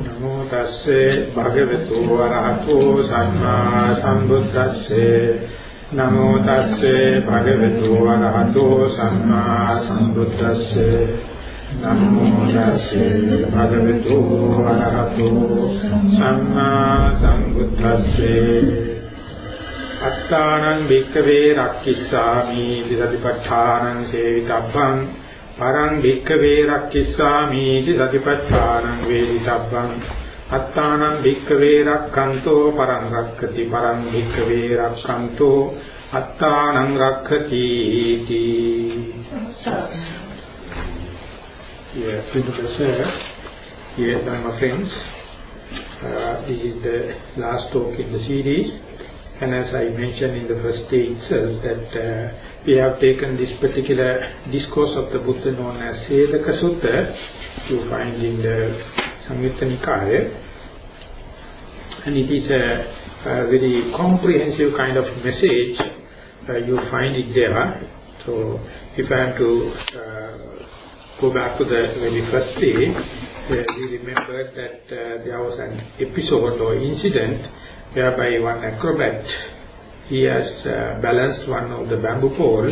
Namo tasse bhagavato arahato samma sambuddhasse. Namo tasse bhagavato arahato samma sambuddhasse. Namo tasse bhagavato arahato samma sambuddhasse. Attanam bhikkhave rakkissami satipatthānaṁ sevitabbhaṁ parang bhikkhave rakkissami satipatthānaṁ veditabbhaṁ attanam bhikkhave rakkanto parang rakkati parang bhikkhave rakkanto attanam rakkati iti. Yes, my friends, this is the last talk in the series. And as I mentioned in the first day itself, that we have taken this particular discourse of the Buddha known as Sedaka Sutta, you find in the Samyutta Nikaya, and it is a very comprehensive kind of message. You find it there. So, if I am to go back to the very first day, we remembered that there was an episode or incident whereby one acrobat, he has balanced one of the bamboo pole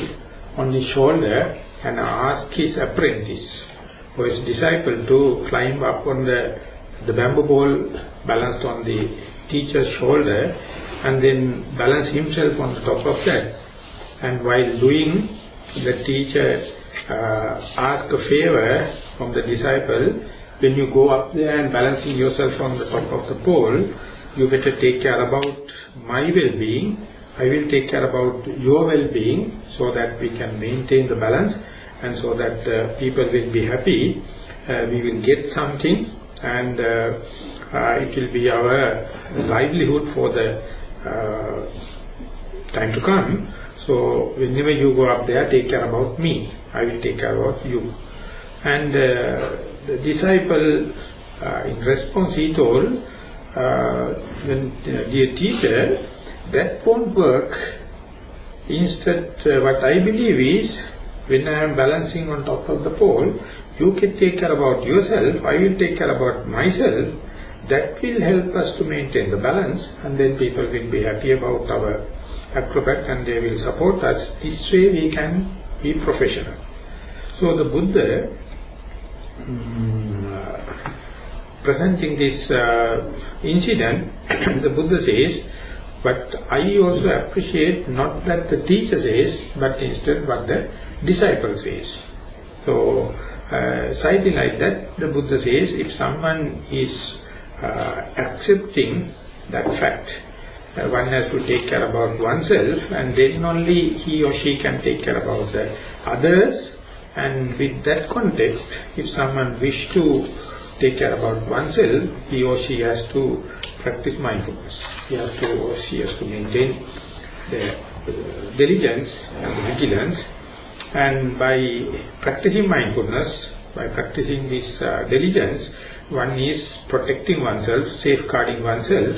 on his shoulder and asked his apprentice or his disciple to climb up on the bamboo pole balanced on the teacher's shoulder and then balance himself on the top of that. And while doing, the teacher asked a favor from the disciple, when you go up there and balancing yourself on the top of the pole, you better take care about my well-being. I will take care about your well-being so that we can maintain the balance and so that people will be happy. We will get something and it will be our livelihood for the time to come. So whenever you go up there, take care about me. I will take care about you. And the disciple, in response, he told, dear teacher, that won't work. Instead, what I believe is, when I am balancing on top of the pole, you can take care about yourself, I will take care about myself. That will help us to maintain the balance, and then people will be happy about our acrobat and they will support us. This way we can be professional. So the Buddha, presenting this incident, the Buddha says, but I also appreciate not that the teacher says, but instead what the disciple says. So, citing like that, the Buddha says, if someone is accepting that fact, one has to take care about oneself, and then only he or she can take care about the others. And with that context, if someone wish to take care about oneself, he or she has to practice mindfulness. He has to or she has to maintain the diligence and the vigilance. And by practicing mindfulness, by practicing this diligence, one is protecting oneself, safeguarding oneself,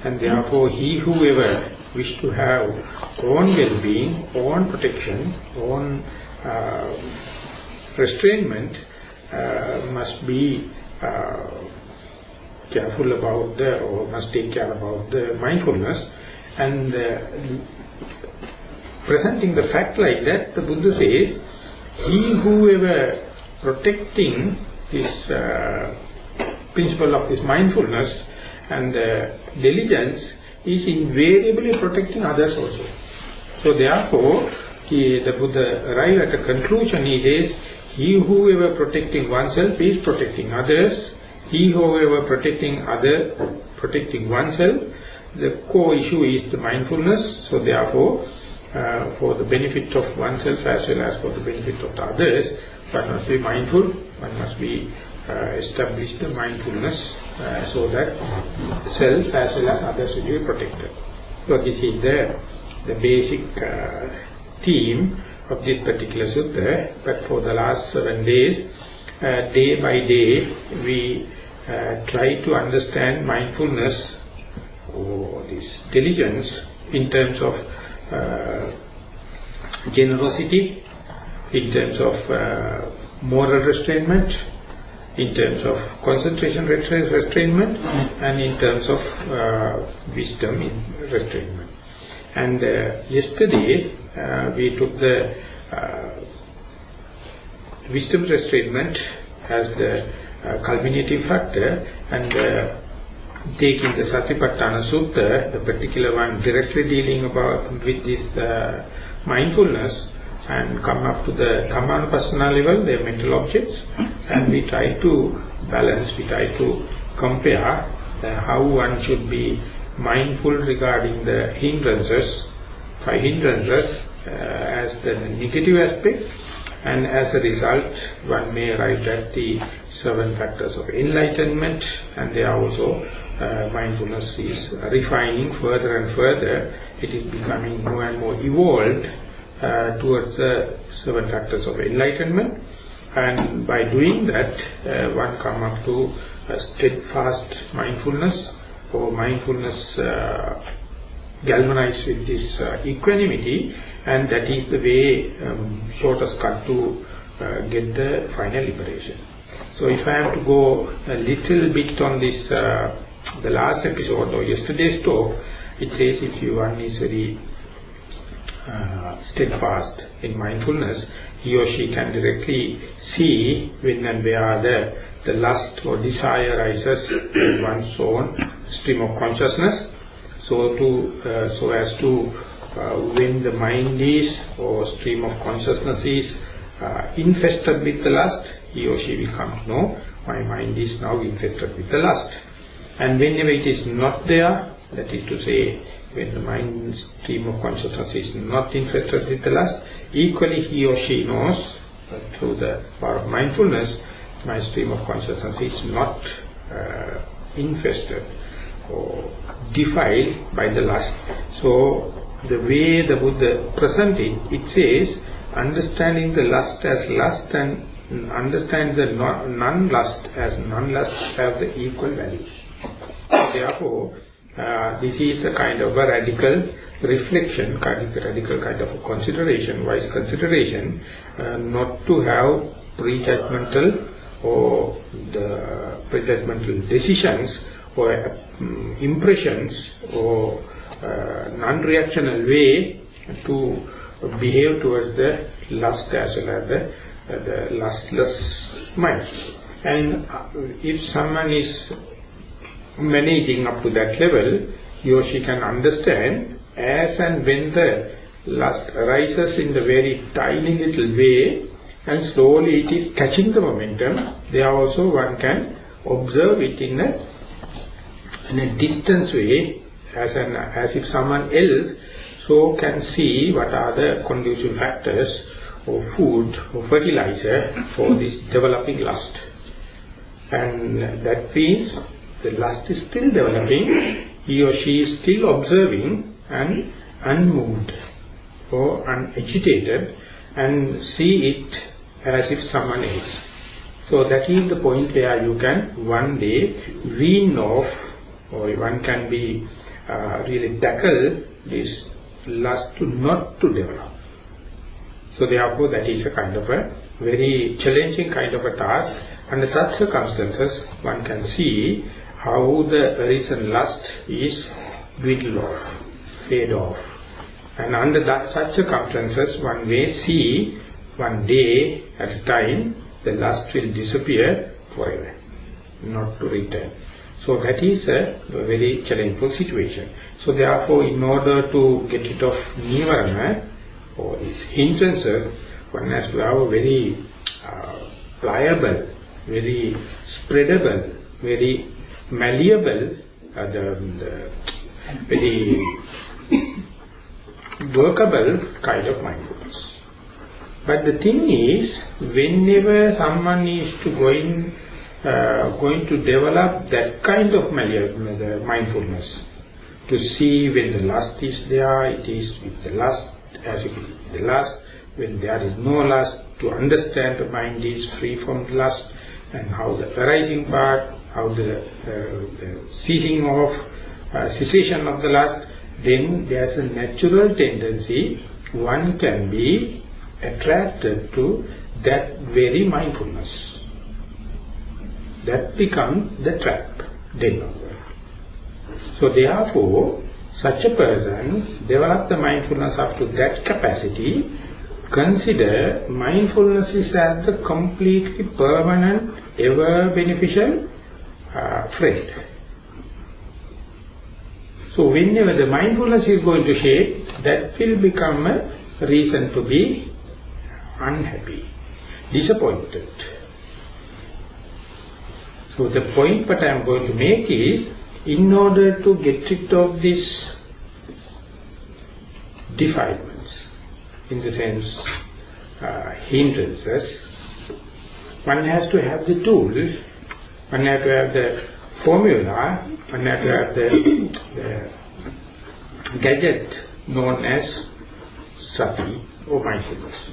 and therefore he whoever wish to have own well-being, own protection, own restrainment, must be careful about or must take care about the mindfulness. And presenting the fact like that, the Buddha says, he whoever protecting this principle of this mindfulness and diligence is invariably protecting others also. So therefore, the Buddha arrived at a conclusion. He says, he whoever protecting oneself is protecting others. He whoever protecting oneself, the core issue is the mindfulness. So therefore, for the benefit of oneself as well as for the benefit of the others, one must be mindful, one must be establish the mindfulness so that self as well as others will be protected. So this is the basic theme of this particular sutta. But for the last 7 days, day by day, we try to understand mindfulness or this diligence in terms of generosity, in terms of moral restrainment, in terms of concentration restrainment and in terms of wisdom in restrainment. And yesterday we took the wisdom restrainment as the culminating factor, and taking the Satipatthana Sutta, the particular one directly dealing with this mindfulness, and come up to the Dhammanupassana level, their mental objects, and we try to balance, we try to compare how one should be mindful regarding the hindrances, 5 hindrances as the negative aspect, and as a result one may arrive at the 7 factors of enlightenment, and there also mindfulness is refining further and further. It is becoming more and more evolved towards the 7 factors of enlightenment, and by doing that one come up to a steadfast mindfulness, or mindfulness galvanized with this equanimity, and that is the way shortest cut to get the final liberation. So if I have to go a little bit on this, the last episode or yesterday's talk, it says if one is very steadfast in mindfulness, he or she can directly see when and where the lust or desire arises in one's own stream of consciousness, so as to when the mind is or stream of consciousness is infested with the lust, he or she will come to know, my mind is now infested with the lust. And whenever it is not there, that is to say, when the mind stream of consciousness is not infested with the lust, equally he or she knows through the power of mindfulness, my stream of consciousness is not infested or defiled by the lust. So the way the Buddha presented it says, understanding the lust as lust and understand the non-lust as non-lust have the equal values. Therefore, this is a kind of a radical reflection, radical kind of a consideration, wise consideration, not to have prejudgmental or the prejudgmental decisions or impressions or non-reactional way to behave towards the lust as well as the lustless mind. And if someone is managing up to that level, he or she can understand as and when the lust arises in the very tiny little way, and slowly it is catching the momentum, there also one can observe it in a distance way, as if someone else so can see what are the conducive factors or food or fertilizer for this developing lust. And that means the lust is still developing, he or she is still observing and unmoved or unagitated, and see it as if someone else. So that is the point where you can one day wean off, or one can be really tackle this lust to not to develop. So therefore that is a kind of a very challenging kind of a task. Under such circumstances one can see how the recent lust is dwindled off, fade off. And under such circumstances one may see one day at a time the lust will disappear forever, not to return. So that is a very challenging situation. So therefore, in order to get rid of Nissarana or these hindrances, one has to have a very pliable, very spreadable, very malleable, very workable kind of mindfulness. But the thing is, whenever someone is going to develop that kind of mindfulness, to see when the lust is there, it is with the lust, as if it is the lust. When there is no lust, to understand the mind is free from lust, and how the arising part, how the ceasing of, cessation of the lust, then there is a natural tendency, one can be attracted to that very mindfulness. that becomes the trap, then. So therefore, such a person develop the mindfulness up to that capacity. Consider mindfulness is as the completely permanent, ever beneficial friend. So whenever the mindfulness is going to shake, that will become a reason to be unhappy, disappointed. So the point what I am going to make is, in order to get rid of these defilements, in the sense hindrances, one has to have the tool, one has to have the formula, one has to have the gadget known as sati or mindfulness.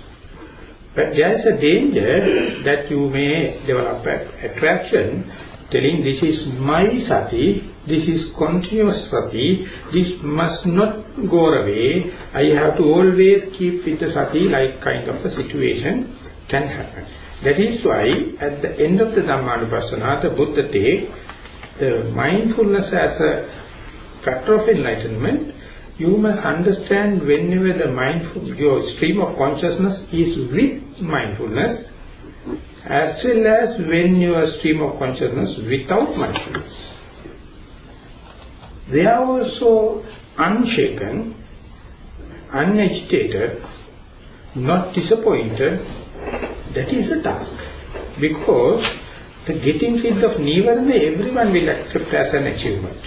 But there is a danger that you may develop an attraction telling this is my sati, this is continuous sati, this must not go away, I have to always keep with the sati, like kind of a situation can happen. That is why at the end of the Dhammanupassana, the Buddha takes the mindfulness as a factor of enlightenment. You must understand whenever the your stream of consciousness is with mindfulness, as well as when your stream of consciousness without mindfulness. They are also unshaken, unagitated, not disappointed. That is a task. Because the getting rid of Nissarana, everyone will accept as an achievement.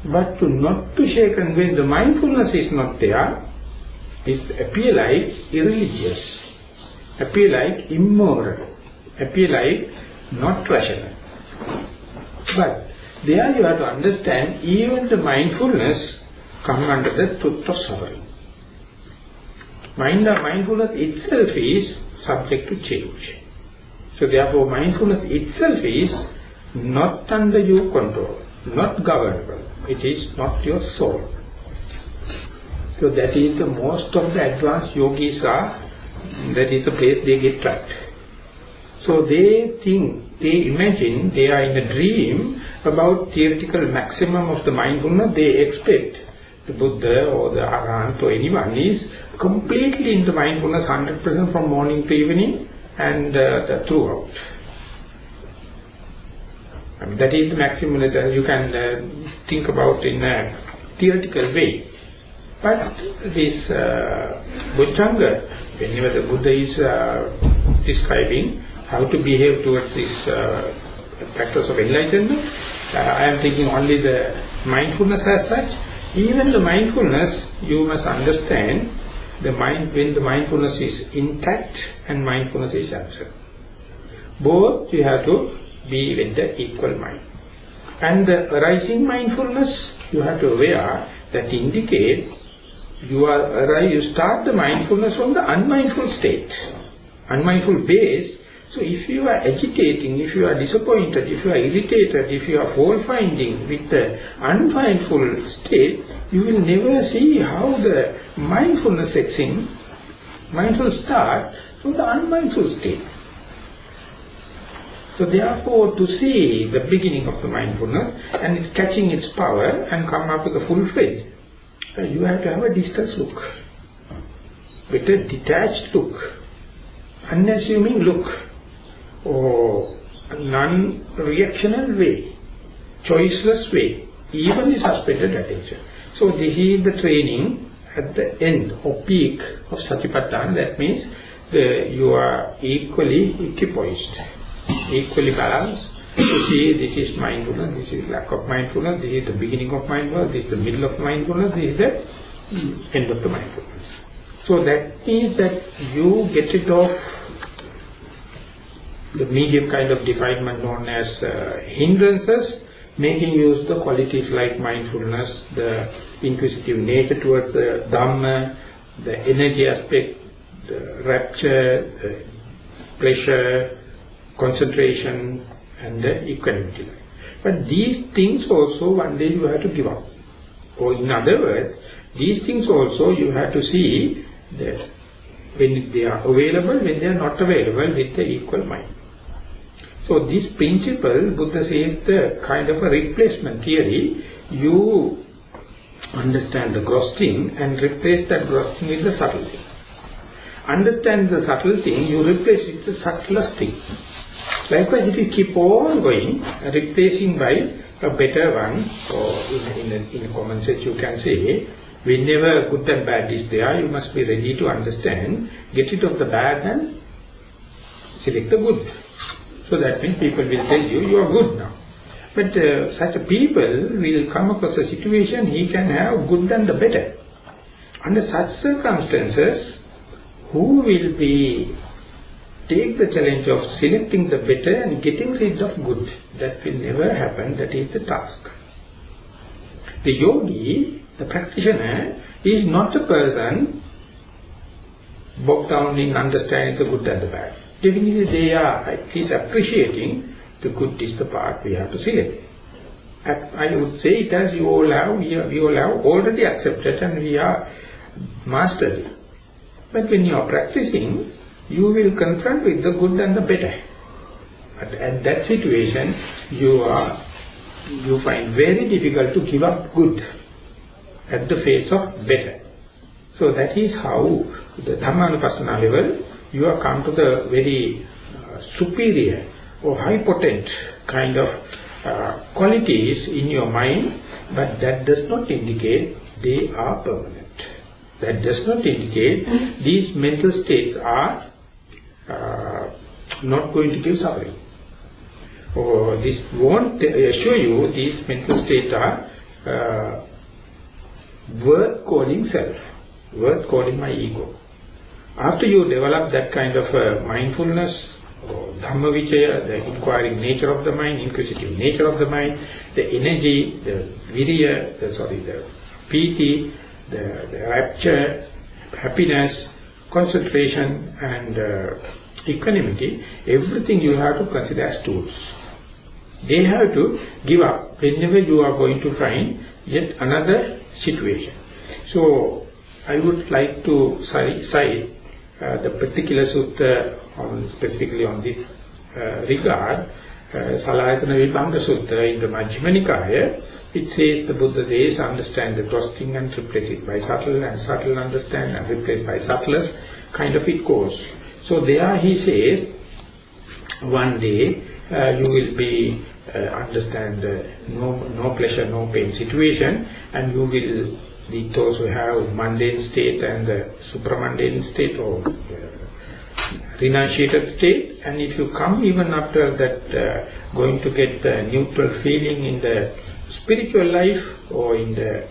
But not to shaken when the mindfulness is not there, it appear like irreligious, appear like immoral, appear like not rational. But there you have to understand, even the mindfulness comes under the truth of suffering. Mindfulness itself is subject to change. So therefore mindfulness itself is not under your control, not governable. It is not your soul. So that is the most of the advanced yogis are, that is the place they get trapped. So they think, they imagine they are in a dream about theoretical maximum of the mindfulness. They expect the Buddha or the Arahant or anyone is completely in the mindfulness 100% from morning to evening and throughout. I mean, that is the maximum that you can think about in a theoretical way. But this Bujjhanga, whenever the Buddha is describing how to behave towards these factors of enlightenment, I am thinking only the mindfulness as such. Even the mindfulness, you must understand the mind when the mindfulness is intact and mindfulness is absent. Both you have to be with the equal mind. And the arising mindfulness, you have to aware that indicate you start the mindfulness from the unmindful state, unmindful base. So if you are agitating, if you are disappointed, if you are irritated, if you are fault-finding with the unmindful state, you will never see how the mindfulness sets in. Mindful start from the unmindful state. So therefore, to see the beginning of the mindfulness and it's catching its power and come up with a full-fledged, you have to have a distance look, with a detached look, unassuming look, or non-reactional way, choiceless way, even the suspended attention. So this is the training at the end or peak of Satipatthana. That means you are equally equipoised, equally balanced. You see, this is mindfulness, this is lack of mindfulness, this is the beginning of mindfulness, this is the middle of mindfulness, this is the end of the mindfulness. So that means that you get rid of the medium kind of defilement known as hindrances, making use the qualities like mindfulness, the inquisitive nature towards the Dhamma, the energy aspect, the rapture, the pleasure, concentration, and the equanimity. But these things also one day you have to give up. Or in other words, these things also you have to see that when they are available, when they are not available with the equal mind. So this principle, Buddha says, the kind of a replacement theory. You understand the gross thing and replace that gross thing with the subtle thing. Understand the subtle thing, you replace it with the subtlest thing. Likewise, if you keep on going, replacing by a better one, or in a common sense you can say, whenever good and bad is there, you must be ready to understand, get rid of the bad and select the good. So that means people will tell you, you are good now. But such a people will come across a situation, he can have good and the better. Under such circumstances, who will take the challenge of selecting the better and getting rid of good? That will never happen, that is the task. The yogi, the practitioner, is not a person bogged down in understanding the good and the bad. Definitely they are at least appreciating the good is the part we have to select. I would say it as we all have already accepted and we are mastered it. But when you are practicing, you will confront with the good and the better. But at that situation, you find very difficult to give up good at the face of better. So that is how the Dhammanupassana level, you have come to the very superior or high potent kind of qualities in your mind, but that does not indicate they are permanent. That does not indicate these mental states are not going to give suffering. Or this won't assure you these mental states are worth calling self, worth calling my ego. After you develop that kind of mindfulness, or Dhammavichaya, the inquiring nature of the mind, inquisitive nature of the mind, the energy, the virya, the piti, the rapture, happiness, concentration and equanimity, everything you have to consider as tools. They have to give up whenever you are going to find yet another situation. So I would like to cite the particular sutta specifically on this regard, Salayatana Vibhanga Sutta in the Majjhima Nikaya. It says, the Buddha says, understand the gross thing and replace it by subtle, and subtle understand and replace by subtlest, kind of it goes. So there he says, one day you will be understand no pleasure, no pain situation, and you will those who have mundane state and supramundane state or renunciated state, and if you come even after that going to get the neutral feeling in the spiritual life or in the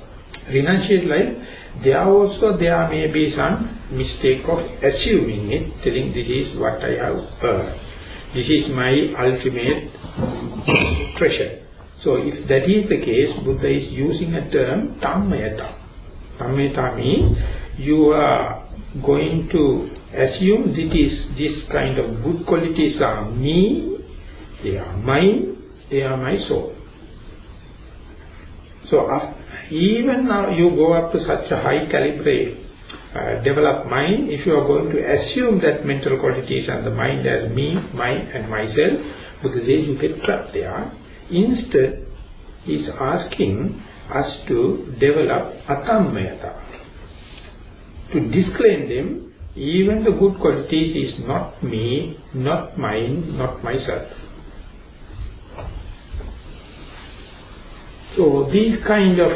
renunciate life, there may be some mistake of assuming it, telling this is what I have earned, this is my ultimate treasure. So if that is the case, Buddha is using a term Dhammayata. Dhammayata means you are going to assume this kind of good qualities are me, they are mine, they are my soul. So even now you go up to such a high calibre, developed mind, if you are going to assume that mental qualities and the mind as me, mine and myself, Buddha says you get trapped there. Instead, he is asking us to develop atammayata, to disclaim them, even the good qualities is not me, not mine, not myself. So these kind of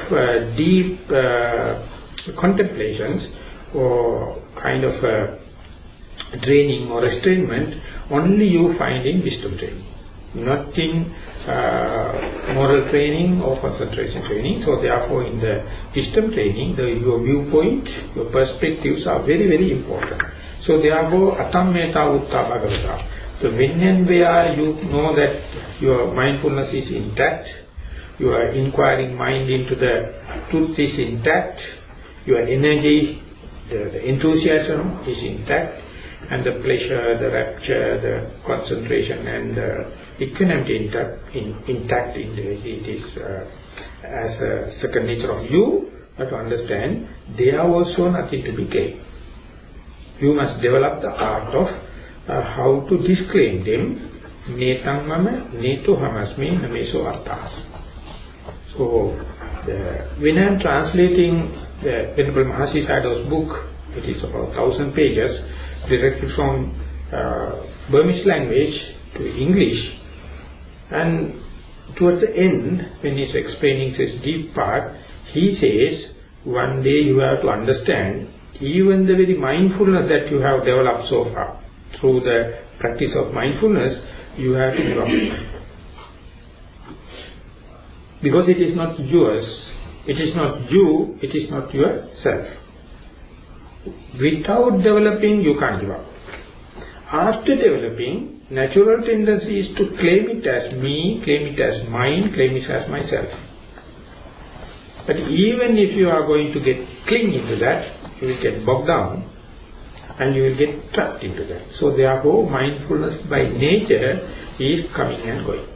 deep contemplations or kind of training or restrainment only you find in wisdom training, not in moral training or concentration training. So therefore in the wisdom training, your viewpoint, your perspectives are very, very important. So therefore atammeta utta bhagavata. So when and where you know that your mindfulness is intact, your inquiring mind into the truth is intact, your energy, the enthusiasm is intact, and the pleasure, the rapture, the concentration and equanimity intact, it is as a second nature of you, but to understand they are also nothing to be gained. You must develop the art of how to disclaim them, Netang mama, neto hamasmi, nameso atta. So, when I am translating the Venerable Mahasi Sayadaw's book, it is about 1,000 pages, directly from Burmese language to English, and towards the end, when he is explaining this deep part, he says, one day you have to understand, even the very mindfulness that you have developed so far, through the practice of mindfulness, you have to give up. Because it is not yours, it is not you, it is not yourself. Without developing, you can't give up. After developing, natural tendency is to claim it as me, claim it as mine, claim it as myself. But even if you are going to get cling into that, you will get bogged down and you will get trapped into that. So therefore, mindfulness by nature is coming and going.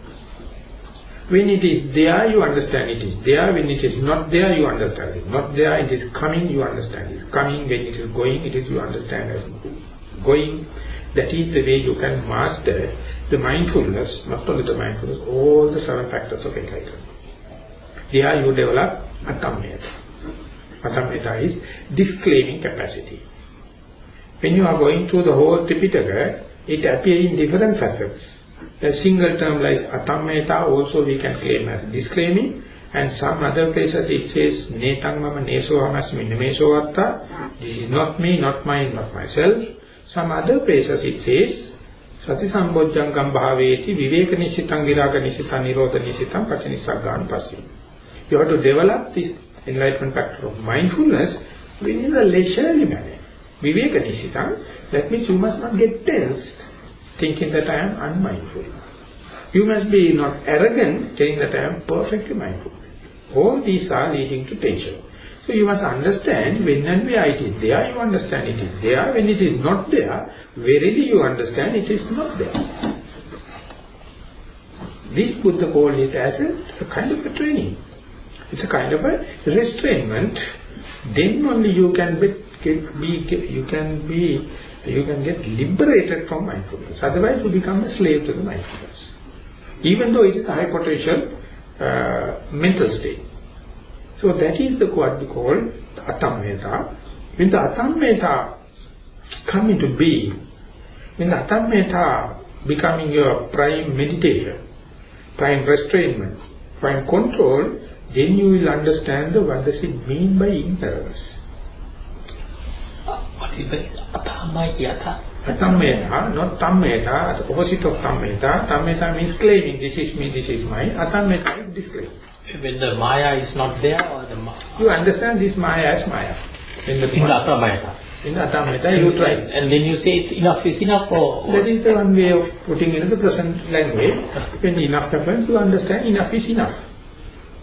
When it is there, you understand it is there. When it is not there, you understand it. Not there, it is coming, you understand it is coming. When it is going, it is you understand it is going. That is the way you can master the mindfulness, not only the mindfulness, all the 7 factors of enlightenment. There you develop Atammeta. Atammeta is disclaiming capacity. When you are going through the whole Tripitaka, it appears in different facets. A single term like Atammeta also we can claim as disclaiming, and some other places it says Netang mama neso hamasmi nameso atta. This is not me, not mine, not myself. Some other places it says Sati sambojjangam bhaveti viveka nishitang viraga nishitang nirodha nishitang patinissaggan passi. You have to develop this enlightenment factor of mindfulness within a leisurely manner. Viveka nishitang, that means you must not get tensed thinking that I am unmindful. You must be not arrogant telling that I am perfectly mindful. All these are leading to tension. So you must understand when and where it is there, you understand it is there. When it is not there, verily you understand it is not there. This Buddha called it as a kind of a training. It's a kind of a restrainment. Then only you can get liberated from mindfulness. Otherwise you become a slave to the mindfulness. Even though it is a high potential mental state. So that is what we call Atammeta. When the Atammeta come into being, when the Atammeta becoming your prime meditation, prime restrainment, prime control, then you will understand what does it mean by ignorance. What is Atammeta? Atammeta, not Tammeta, the opposite of Tammeta. Tammeta means claiming, this is me, this is mine. Atammeta is disclaiming. When the Maya is not there, or the you understand this Maya as Maya. In the Atammeta. In the Atammeta, you try. And then you say it's enough is enough, or that is the one way of putting into the present language. When enough happens, you understand enough is enough.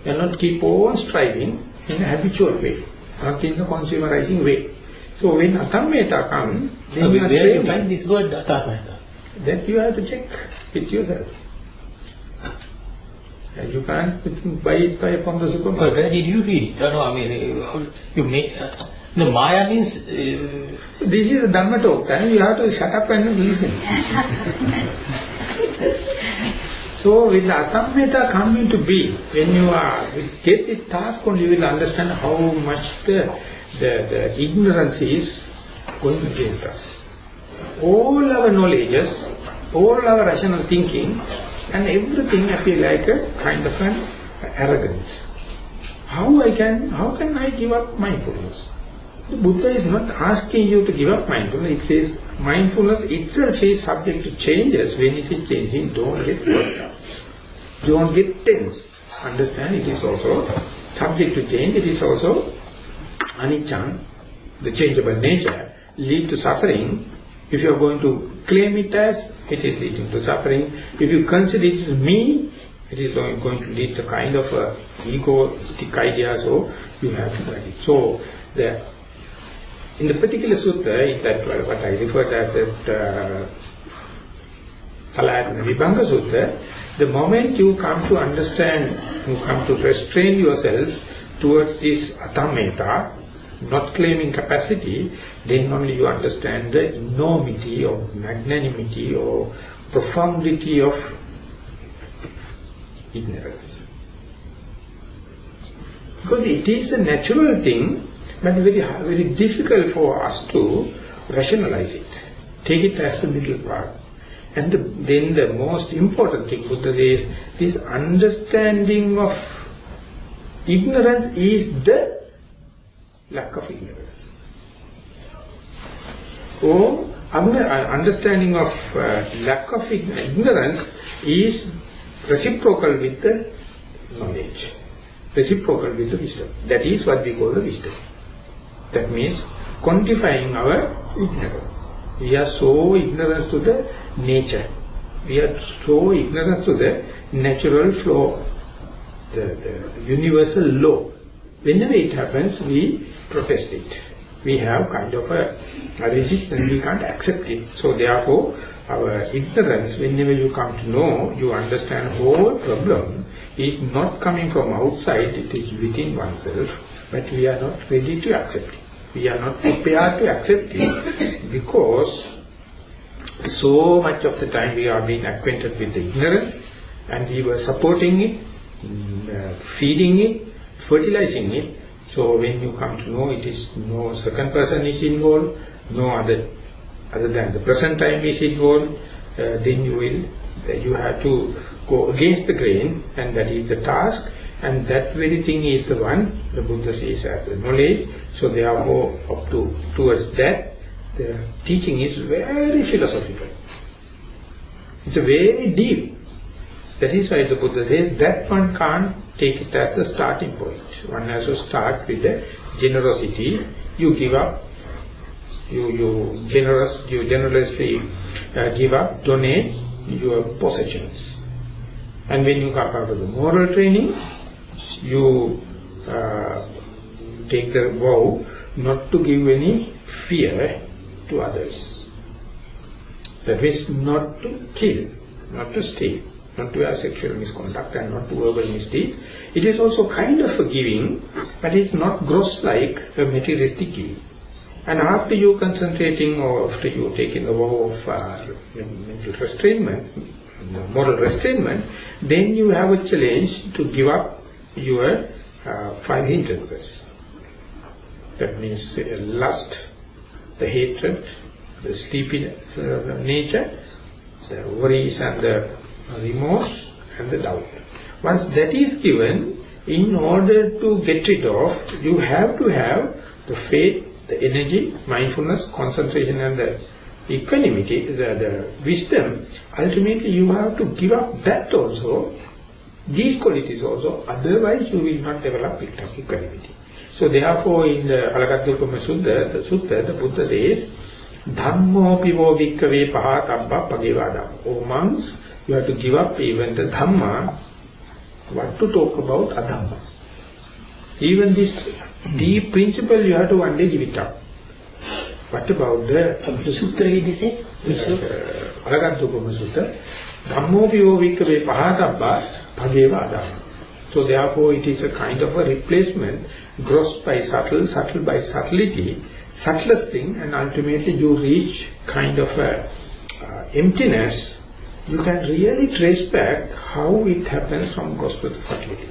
You will not keep on striving in a habitual way, not in the consumerizing way. So when Atammeta comes, then you are where training. you find this word Atammeta? That you have to check with yourself. And you can't buy it from the supermarket. But where did you read it? No, I mean, you make... the Maya means... this is a Dhamma talk time. You have to shut up and listen. So when the Atammeta come into being, when you get the task only, you will understand how much the ignorance is going against us. All our knowledges, all our rational thinking, and everything appear like a kind of an arrogance. How can I give up mindfulness? The Buddha is not asking you to give up mindfulness. It says mindfulness itself is subject to changes. When it is changing, don't get worked up. Don't get tense. Understand it is also subject to change. It is also anicca, the changeable nature, lead to suffering. If you are going to claim it as, it is leading to suffering. If you consider it as me, it is going to lead to kind of egoistic idea, so you have to write it. So, in the particular sutta, that what I referred as that Salayatana Vibhanga Sutta, the moment you come to understand, you come to restrain yourself towards this Atammeta, not claiming capacity, then only you understand the enormity or magnanimity or profundity of ignorance. Because it is a natural thing, but very difficult for us to rationalize it. Take it as the middle part. And then the most important thing, Buddha says, this understanding of ignorance is the lack of ignorance. Or understanding of lack of ignorance is reciprocal with the knowledge, reciprocal with the wisdom. That is what we call the wisdom. That means quantifying our ignorance. We are so ignorant to the nature. We are so ignorant to the natural flow, the universal law. Whenever it happens, we protest it. We have kind of a resistance, we can't accept it. So therefore, our ignorance, whenever you come to know, you understand whole problem is not coming from outside, it is within oneself, but we are not ready to accept it. We are not prepared to accept it because so much of the time we are being acquainted with the ignorance and we were supporting it, feeding it, fertilizing it. So when you come to know, it is no second person is involved, no other than the present time is involved, then you have to go against the grain, and that is the task, and that very thing is the one the Buddha says as the knowledge. So therefore towards that the teaching is very philosophical. It's a very deep. That is why the Buddha says that one can't take it as the starting point. One has to start with the generosity. You give up, you generously give up, donate your possessions. And when you come out of the moral training, you take the vow not to give any fear to others. That is not to kill, not to steal, not to have sexual misconduct and not to verbal misdeed. It is also kind of a giving, but it's not gross like a materialistic giving. And after you concentrating or after you taking the vow of mental restrainment, moral restrainment, then you have a challenge to give up your 5 hindrances. That means lust, the hatred, the sleepiness nature, the worries and the remorse and the doubt. Once that is given, in order to get rid of, you have to have the faith, the energy, mindfulness, concentration and the equanimity, the wisdom. Ultimately you have to give up that also, these qualities also, otherwise you will not develop equanimity. So therefore in the Alagaddulpama Sutta, the Buddha says, Dhammo pivo vikkave pahatabba pagevadam. O monks, you have to give up even the Dhamma. What to talk about Adhamma? Even this deep principle you have to one day give it up. What about the Sutta this is? Alagaddulpama Sutta. Dhammo pivo vikkave pahatabba pagevadam. So therefore it is a kind of a replacement, gross by subtle, subtle by subtlety, subtlest thing, and ultimately you reach kind of a emptiness. You can really trace back how it happens from gross to the subtlety.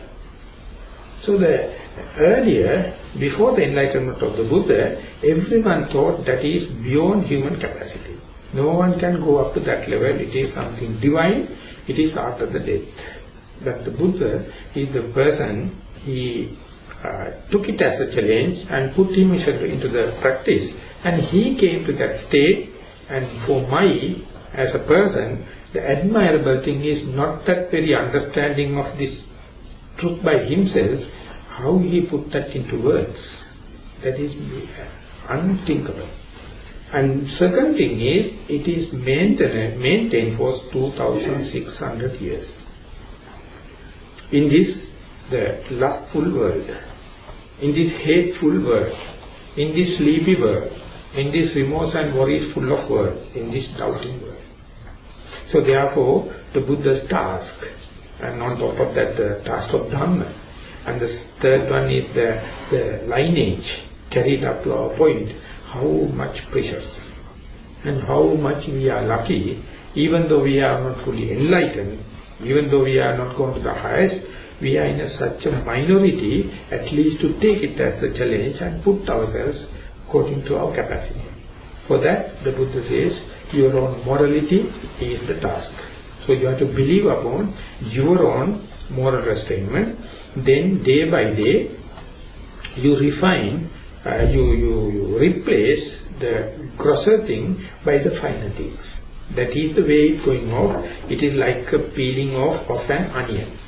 So the earlier, before the enlightenment of the Buddha, everyone thought that is beyond human capacity. No one can go up to that level, it is something divine, it is after the death. But the Buddha is the person, he took it as a challenge and put himself into the practice, and he came to that state. And for me, as a person, the admirable thing is not that very understanding of this truth by himself, how he put that into words. That is unthinkable. And second thing is, it is maintained for 2,600 years. In this, the lustful world, in this hateful world, in this sleepy world, in this remorse and worries full of world, in this doubting world. So therefore, the Buddha's task, and on top of that the task of Dhamma, and the third one is the lineage carried up to our point, how much precious and how much we are lucky even though we are not fully enlightened, even though we are not going to the highest, we are in such a minority, at least to take it as a challenge and put ourselves according to our capacity. For that, the Buddha says, your own morality is the task. So you have to believe upon your own moral restraint. Then day by day, you refine, you replace the grosser thing by the finer things. That is the way it's going off. It is like a peeling off of an onion.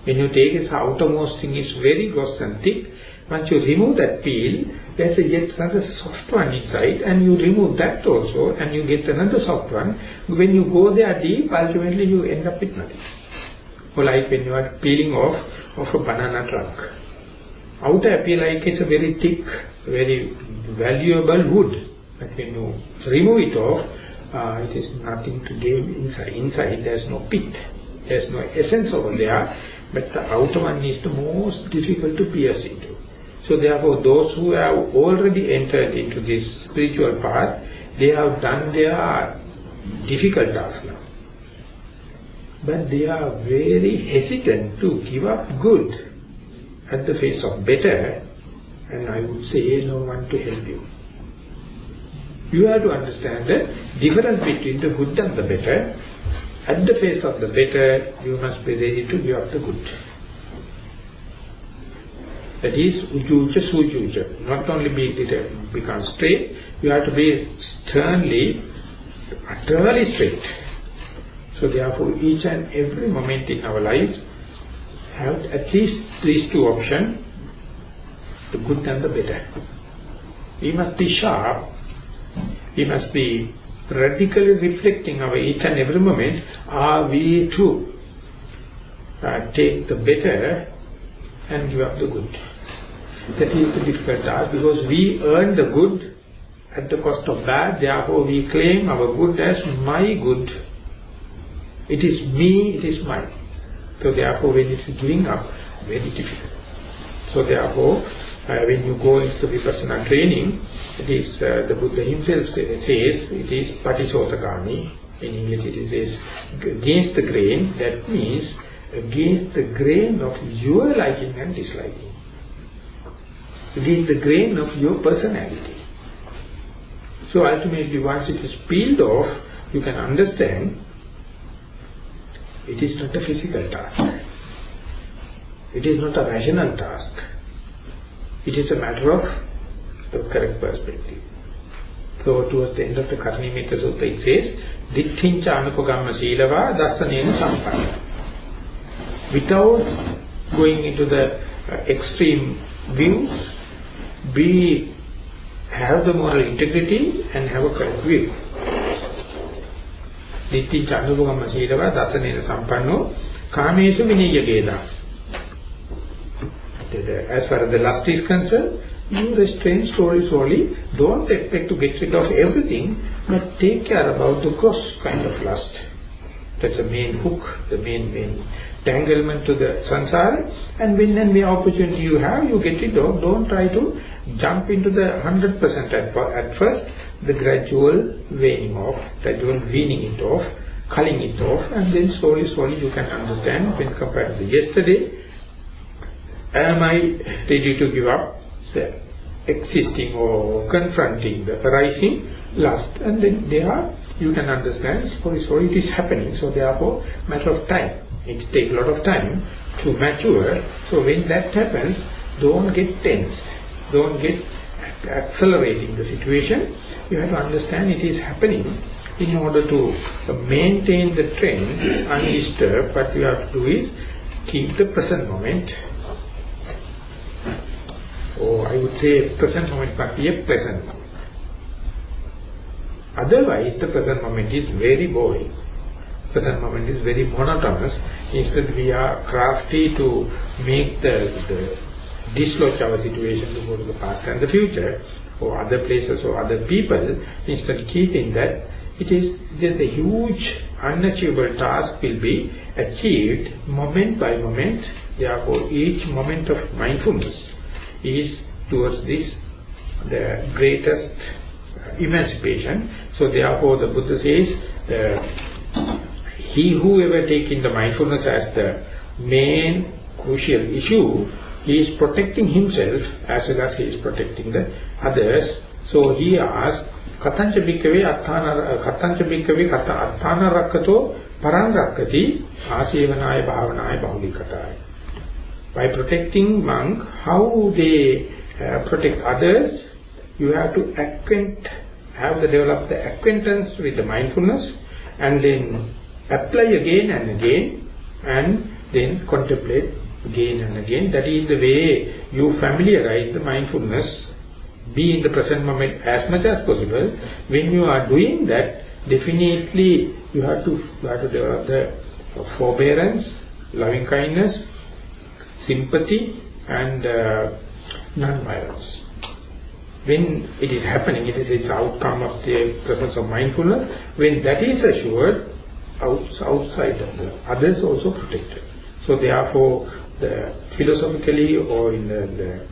When you take its outermost thing is very gross and thick, once you remove that peel, there's yet another soft one inside, and you remove that also, and you get another soft one. When you go there deep, ultimately you end up with nothing. Or like when you are peeling off of a banana trunk. Outer appear like it's a very thick, very valuable wood. But when you remove it off, it is nothing to gain inside. Inside there's no pith, there's no essence over there, but the outer one is the most difficult to pierce into. So therefore those who have already entered into this spiritual path, they have done their difficult task now. But they are very hesitant to give up good at the face of better, and I would say no one to help you. You have to understand the difference between the good and the better. At the face of the better, you must be ready to give up the good. That is ujuja sujuja. Not only become straight, you have to be sternly, utterly straight. So therefore each and every moment in our lives have at least these two options, the good and the better. We must be sharp, we must be radically reflecting our each and every moment, are we to take the better and give up the good. That is the difficult task, because we earn the good at the cost of bad, therefore we claim our good as my good. It is me, it is mine. So therefore when it is giving up, very difficult. So therefore when you go into Vipassana training, it is the Buddha himself says it is patisotagami. In English it says against the grain. That means against the grain of your liking and disliking, against the grain of your personality. So ultimately once it is peeled off, you can understand it is not a physical task. It is not a rational task. It is a matter of the correct perspective. So towards the end of the Karnimita Sutta it says, Ditthincha anupagamma silava dasanena sampanna. Without going into the extreme views, have the moral integrity and have a correct view. Ditthincha anupagamma silava dasanena sampanno kameshu vinaya geda. As far as the lust is concerned, you restrain slowly. Don't expect to get rid of everything, but take care about the gross kind of lust. That's the main hook, the main tanglement to the samsara. And when and the opportunity you have, you get it off. Don't try to jump into the 100% at first. The gradual waning off, gradual weaning it off, culling it off, and then slowly you can understand when compared to yesterday. Am I ready to give up the existing or confronting the arising lust? And then you can understand, sorry, it is happening. So therefore, matter of time. It takes a lot of time to mature. So when that happens, don't get tensed. Don't get accelerating the situation. You have to understand it is happening. In order to maintain the trend undisturbed, what you have to do is keep the present moment. Or I would say present moment must be a present moment. Otherwise the present moment is very boring. Present moment is very monotonous. Instead we are crafty to make the dislodge our situation to go to the past and the future, or other places or other people. Instead keeping that, it is just a huge unachievable task will be achieved moment by moment. Therefore each moment of mindfulness is towards this, the greatest emancipation. So therefore the Buddha says, whoever taking the mindfulness as the main crucial issue, he is protecting himself as well as he is protecting the others. So he asks, Katancha bhikkhave attana rakkato paran rakkati asevanaya bhavanaya bahulikataya. By protecting monk, how they protect others, you have to develop the acquaintance with the mindfulness, and then apply again and again, and then contemplate again and again. That is the way you familiarize the mindfulness. Be in the present moment as much as possible. When you are doing that, definitely you have to develop the forbearance, loving kindness, sympathy, and non-violence. When it is happening, it is its outcome of the presence of mindfulness. When that is assured, outside of the others also protected. So therefore, philosophically or in the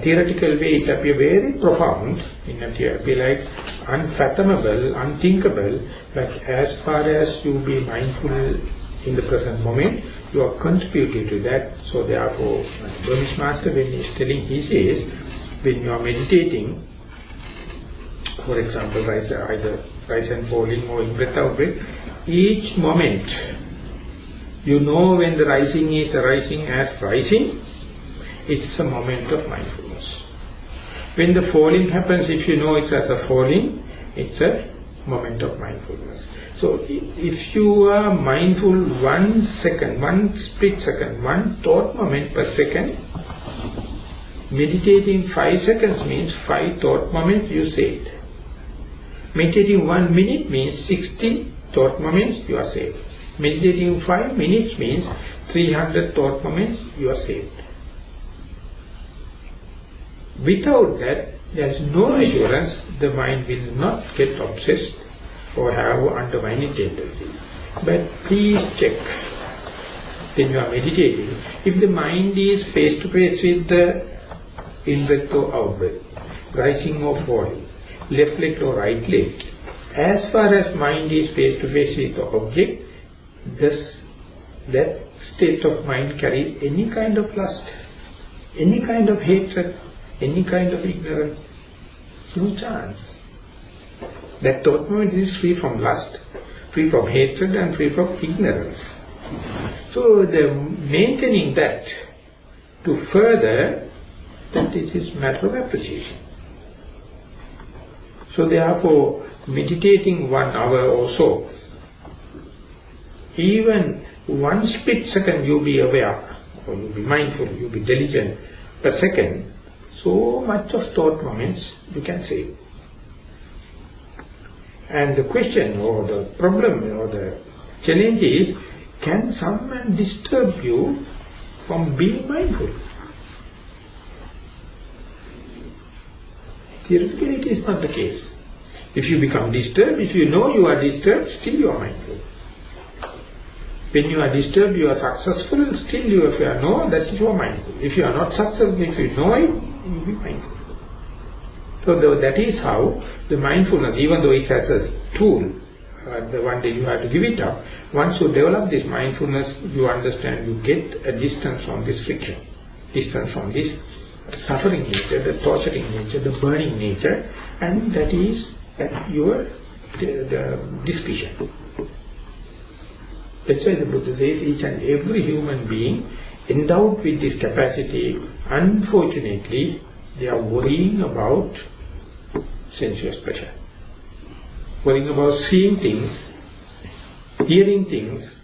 theoretical way, it appears very profound, it appears like unfathomable, unthinkable, but as far as you be mindful in the present moment, you are contributing to that. So therefore, Burmese master, when he is telling, he says, when you are meditating, for example, either rise and falling or in breath out breath, each moment, you know when the rising is arising as rising, it's a moment of mindfulness. When the falling happens, if you know it as a falling, it's a moment of mindfulness. So if you are mindful 1 second, 1 split second, 1 thought moment per second, meditating 5 seconds means 5 thought moments you saved. Meditating 1 minute means 60 thought moments you are saved. Meditating 5 minutes means 300 thought moments you are saved. Without that, there is no assurance the mind will not get obsessed or have undermining tendencies. But please check, when you are meditating, if the mind is face to face with the in-breath or out-breath, rising or falling, left leg or right leg, as far as mind is face to face with the object, that state of mind carries any kind of lust, any kind of hatred, any kind of ignorance. No chance. That thought moment is free from lust, free from hatred, and free from ignorance. So the maintaining that to further, that it is matter of appreciation. So therefore, meditating 1 hour or so, even 1 split second you be aware, or you be mindful, you be diligent per second, so much of thought moments you can save. And the question or the problem or the challenge is, can someone disturb you from being mindful? Theoretically it is not the case. If you become disturbed, if you know you are disturbed, still you are mindful. When you are disturbed, you are successful, still you know that you are mindful. If you are not successful, if you know it, you will be mindful. So that is how the mindfulness, even though it has a tool, the one day you have to give it up, once you develop this mindfulness, you understand, you get a distance from this friction, distance from this suffering nature, the torturing nature, the burning nature, and that is your discretion. That's why the Buddha says each and every human being endowed with this capacity, unfortunately, they are worrying about sensuous pleasure. Worrying about seeing things, hearing things,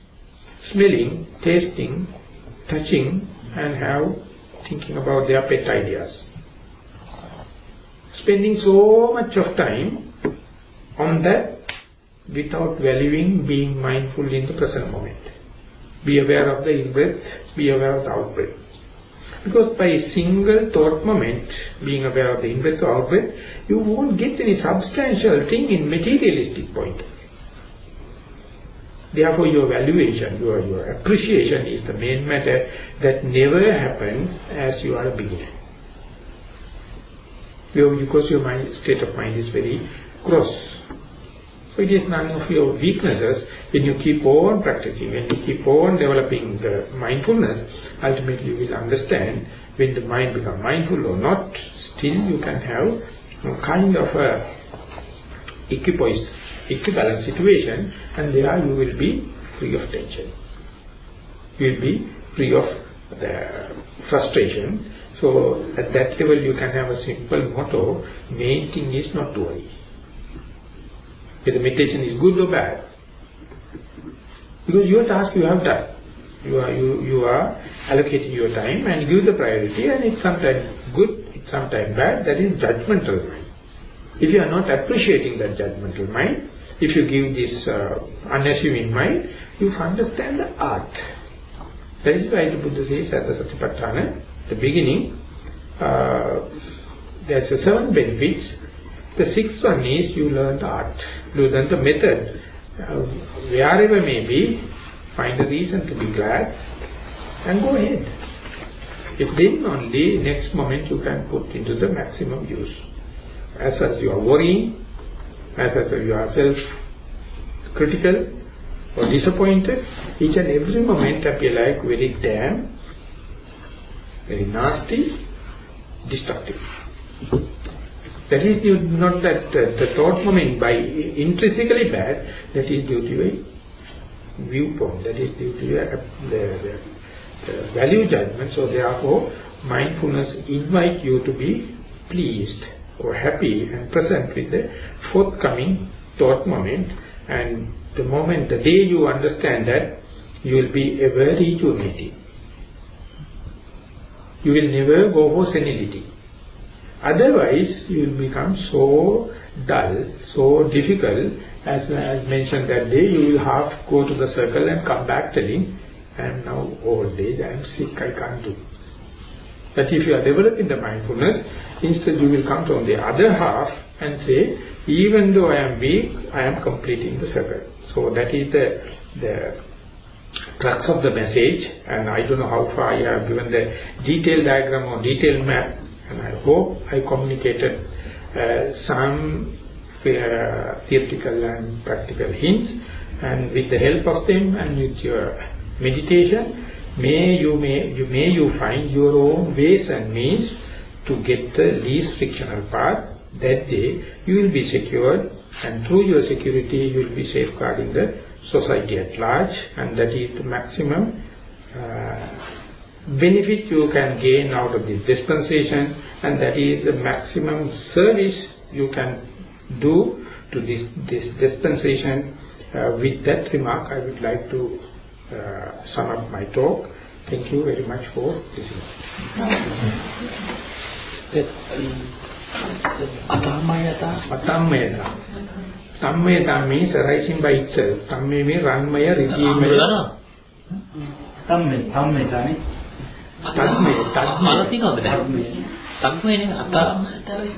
smelling, tasting, touching, and thinking about their pet ideas. Spending so much of time on that without valuing being mindful in the present moment. Be aware of the in-breath, be aware of the out-breath. Because by a single thought moment, being aware of the in-breath or out-breath, you won't get any substantial thing in materialistic point of view. Therefore your valuation, your appreciation is the main matter that never happened as you are a beginner. Because your state of mind is very gross. So it is none of your weaknesses. When you keep on practicing, when you keep on developing the mindfulness, ultimately you will understand when the mind becomes mindful or not, still you can have a kind of a equivalent situation, and there you will be free of tension. You will be free of the frustration. So at that level you can have a simple motto, main thing is not to worry. Whether meditation is good or bad. Because your task you have done. You are allocating your time and give the priority, and it's sometimes good, it's sometimes bad. That is judgmental mind. If you are not appreciating that judgmental mind, if you give this unassuming mind, you understand the art. That is why the Buddha says at the Satipatthana, the beginning, there's 7 benefits. The 6th one is you learn the art, you learn the method. Wherever may be, find a reason to be glad and go ahead. If then only next moment you can put into the maximum use. As you are worrying, as you are self-critical or disappointed, each and every moment appear like very damn, very nasty, destructive. That is not that the thought moment by intrinsically bad, that is due to a viewpoint, that is due to the value judgment. So therefore, mindfulness invites you to be pleased or happy and present with the forthcoming thought moment. And the moment, the day you understand that, you will be ever rejuvenating. You will never go for senility. Otherwise, you will become so dull, so difficult, as I mentioned that day, you will half go to the circle and come back telling, I am now old age, I am sick, I can't do. But if you are developing the mindfulness, instead you will come from the other half and say, even though I am weak, I am completing the circle. So that is the crux of the message, and I don't know how far I have given the detailed diagram or detailed map, and I hope I communicated some theoretical and practical hints, and with the help of them and with your meditation, may you find your own ways and means to get the least frictional path. That day you will be secured, and through your security you will be safeguarding the society at large, and that is the maximum benefit you can gain out of this dispensation, and that is the maximum service you can do to this dispensation. With that remark, I would like to sum up my talk. Thank you very much for listening. Atammayata. Tammayata means arising by itself. Tamme means ranmaya, ridhimaya. Tadme.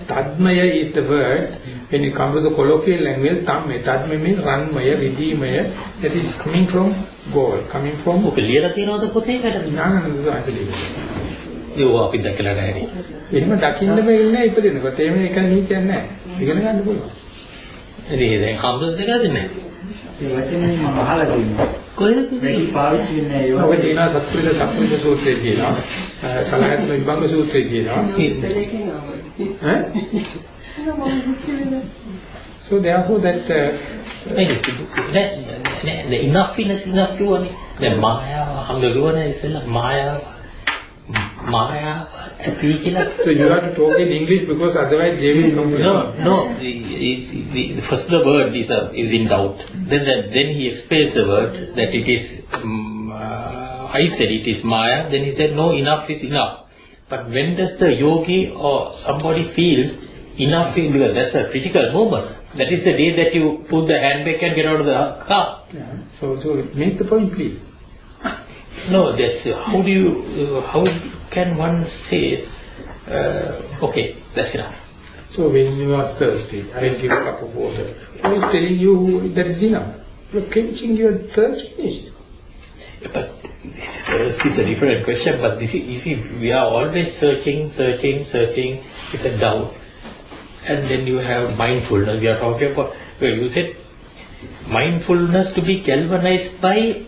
Tadmaya is the word. When you come to the colloquial language, Tadme means ranmaya, ridhimaya. That is coming from God, coming from... No, අපි දැකලා නැහැ. එහෙම දකින්න බැරි නෑ ඉපදෙනකොට. එහෙම එක නීතියක් නෑ. ඉගෙන ගන්න පුළුවන්. ඉතින් දැන් කම්පියුටර් දෙක හදින්නේ නැහැ. ඒ වචනේ මම අහලා තියෙනවා. කොහෙද තියෙන්නේ? පාවිච්චි වෙන්නේ නැහැ. ඔබ කියනවා සත්පුරුෂ සූත්‍රයේ කියනවා. සලආයතන විභංග සූත්‍රයේ කියනවා. So therefore that the enoughness enough to one. The Maya, Hamdulillah is Maya. Maya, so you have to talk in English because otherwise they will come. No. First the word is in doubt. Then he explains the word that it is. I said it is Maya. Then he said no, enough is enough. But when does the yogi or somebody feels enough? Because that's a critical moment. That is the day that you put the handbrake and get out of the car. Yeah. So make the point, please. No, that's how can one say, okay, that's enough. So when you are thirsty, I will give a cup of water. Who is telling you that is enough? You are quenching your thirst, finished. But thirst is a different question, but this is, you see, we are always searching with a doubt. And then you have mindfulness. We are talking about, well, you said mindfulness to be galvanized by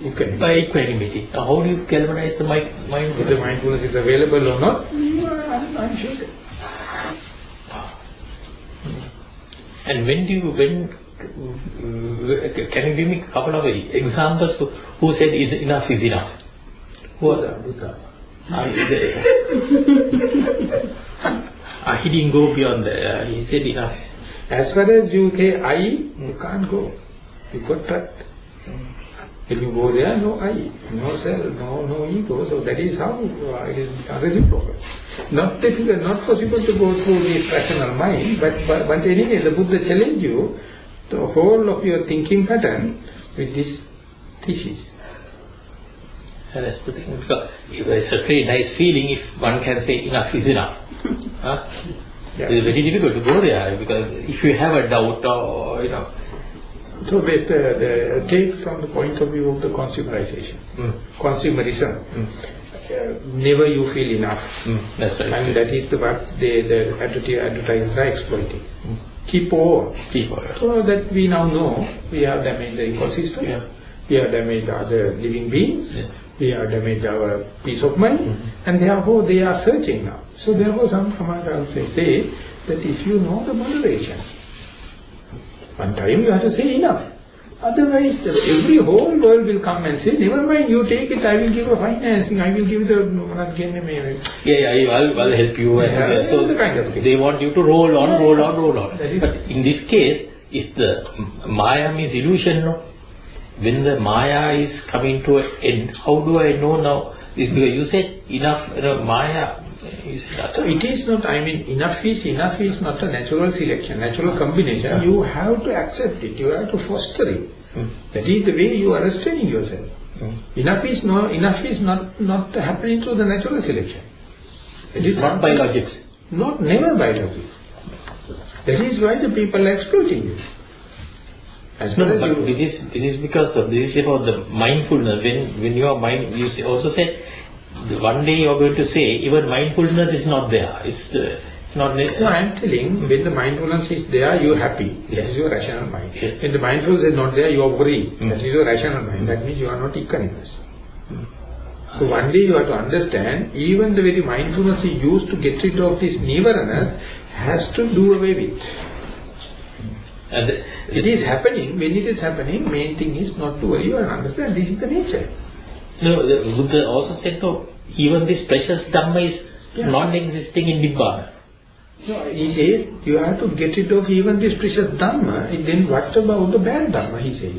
equanimity. Now, how do you galvanize the mindfulness? If the mindfulness is available or not, I'm sure. And when can you give me a couple of examples who said enough is enough? Buddha. He didn't go beyond that. He said enough. As far as you say I, you can't go. You got trapped. When you go there, no I, no self, no ego. So that is how it is reciprocal. Not difficult, not possible to go through the rational mind, but anyway, the Buddha challenged you the whole of your thinking pattern with this thesis. And that's the thing, because it's a very nice feeling if one can say enough is enough. Yeah. It's very difficult to go there, because if you have a doubt or, So take from the point of view of the consumerization, consumerism, never you feel enough. That's right. And that is what the advertisers are exploiting. Keep on. So that we now know we have damaged the ecosystem, we have damaged other living beings, we have damaged our peace of mind, and therefore they are searching now. So therefore some Samaras say that if you know the moderation, one time you have to say enough. Otherwise, every whole world will come and say, never mind, you take it, I will give a financing, I will give the... I'll help you. So the kind of thing. They want you to roll on. But in this case, if the Maya means illusion, no? When the Maya is coming to an end, how do I know now? It's because you said enough, Maya... So it is not, enough is not a natural selection, natural combination. You have to accept it, you have to foster it. That is the way you are restraining yourself. Enough is not happening through the natural selection. It is not by logics. Never by logic. That is why the people are exploiting you. This is because of, this is about the mindfulness. When your mind, you also said, one day you are going to say, even mindfulness is not there. It's not... No, I am telling, when the mindfulness is there, you are happy. That is your rational mind. When the mindfulness is not there, you are worried. That is your rational mind. That means you are not equanimous. So one day you have to understand, even the very mindfulness you use to get rid of this nivaranas has to do away with. And it is happening. When it is happening, main thing is not to worry and understand this is the nature. No, the Buddha also said, no, even this precious Dhamma is non-existing in Nibbana. No, he says, you have to get rid of even this precious Dhamma, and then what about the bad Dhamma, he says.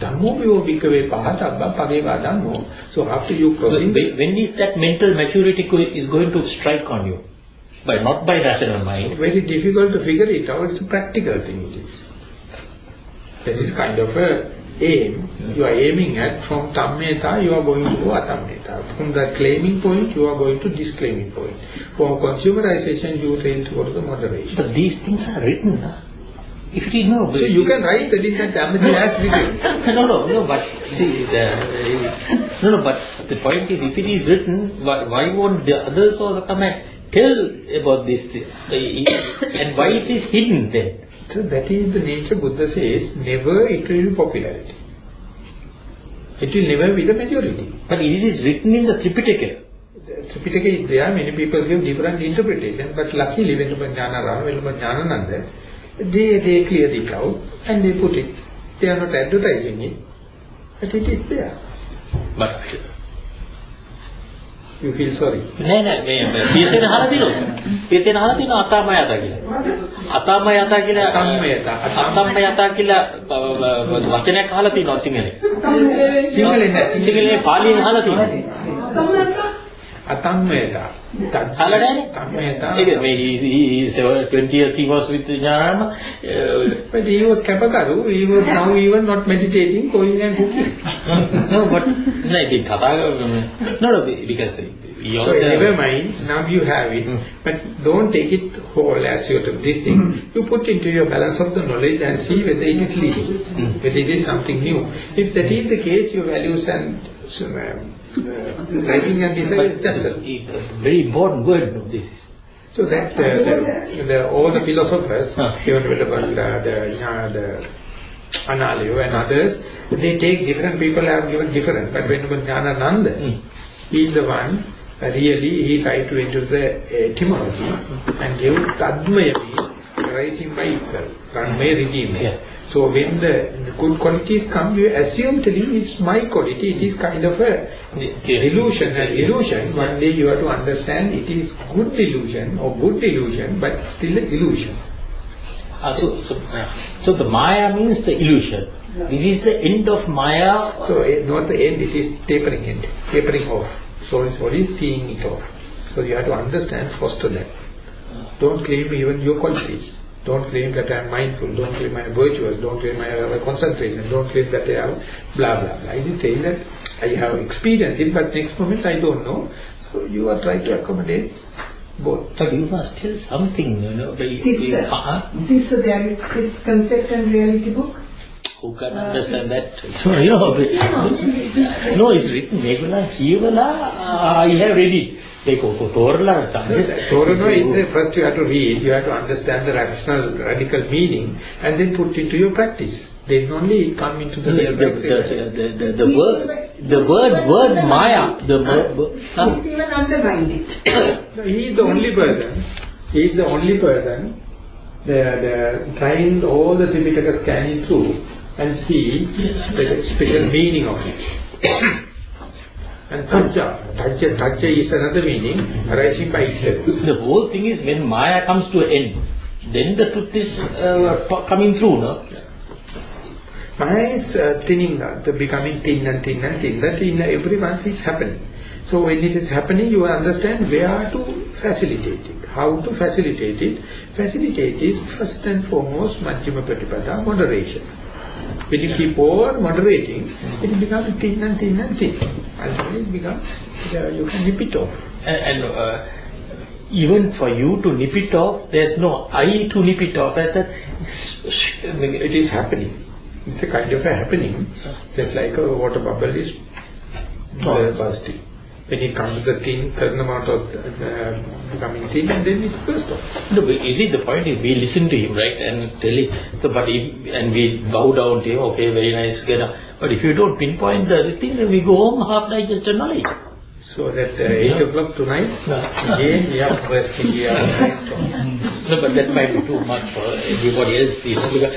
Dhammo vivo bhikkhave pahatabba pageva Dhammo. So after you crossing... When is that mental maturity is going to strike on you? Not by rational mind. Very difficult to figure it out, it's a practical thing it is. That is kind of a aim. You are aiming at, from tammeta you are going to go atammeta. From the claiming point you are going to disclaiming point. For consumerization you tend to go to the moderation. But these things are written. If it is no... So you can write that in that Dhammajiva as written. No, but see, but the point is, if it is written, why won't the others also come and tell about this thing? And why it is hidden then? So that is the nature. Buddha says, never it will be popularity. It will never be the majority. But it is written in the Tripitaka. The Tripitaka is there, many people give different interpretations, but luckily when Jnanarama, they cleared it out and they put it. They are not advertising it, but it is there. But you feel sorry. පියසෙන අහලා තියෙනවා අතම්මයතා කියලා. අතම්මයතා කියලා වචනයක් අහලා තියෙනවා සිංහලෙන්. සිංහලෙන් පාලියෙන් අහලා තියෙනවා. අතම්මයතා. අහලා නැනේ. අතම්මයතා. He 20 years he was with Nissarana. But he was kapakaru. He was now even not meditating, going and cooking. No, but no, because he also... So never mind, now you have it, but don't take it whole as your this thing. You put into your balance of the knowledge and see whether it is leading, whether it is something new. If that is the case, your values and writing and desire, just a very important word, this is. So that all the philosophers, even the Analayo and others, they take different, people have given different, but when Jnanananda, he is the one, really, he tried to enter the etymology and gave Tadmaya means rising by itself, Ranmaya regime. So when the good qualities come, you assume telling it's my quality, it is kind of a illusion. An illusion, one day you have to understand it is good illusion or good illusion, but still an illusion. So the Maya means the illusion. This is the end of Maya. So not the end, it is tapering off. So it's only seeing it off. So you have to understand, foster that. Don't claim even your qualities. Don't claim that I am mindful, don't claim I am virtuous, don't claim I have a concentration, don't claim that I have blah blah blah. I just say that I have experienced it, but next moment I don't know. So you are trying to accommodate both. But you must tell something, There is this concept and reality book. Who can understand that? No, it's written, Megula, Kivala, I have read it. Torla, first you have to read, you have to understand the rational, radical meaning, and then put it to your practice. Then only it come into the real practice. The word Maya, He's even underlined it. No, he is the only person. He is the only person. Trying all the Tripitaka, scanning through and see the special meaning of it. And Tajja is another meaning arising by itself. The whole thing is when Maya comes to an end, then the truth is coming through, no? Maya is thinning, becoming thin and thin and thin. That in everyone is happening. So when it is happening, you understand where to facilitate it, how to facilitate it. Facilitate is first and foremost Majjhima Pratipada, moderation. When you keep on moderating, it will become thin and thin and thin. Ultimately it becomes, you can nip it off. And even for you to nip it off, there's no I to nip it off. It is happening. It's a kind of a happening, just like a water bubble is bursting. When it comes to the thin, certain amount of becoming thin, and then it bursts off. No, but you see, the point is we listen to him, right, and tell him, and we bow down to him, okay, very nice, but if you don't pinpoint the thing, then we go home half-digested knowledge. So that 8 o'clock tonight, again we have resting, we have brainstorm. No, but that might be too much for everybody else, because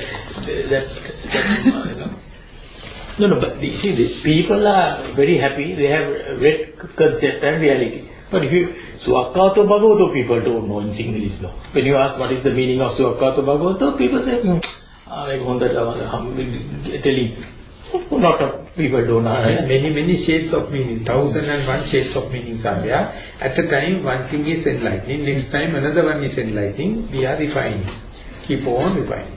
No, but you see, the people are very happy, they have read concept and reality. But if you, Suakkato Bhagavato, people don't know in English. No. When you ask what is the meaning of Suakkato Bhagavato, people say, I want that, telling. A lot of people don't know. Right? Many shades of meaning, 1001 shades of meanings are there. At a time, one thing is enlightening, next time another one is enlightening, we are refining. Keep on refining.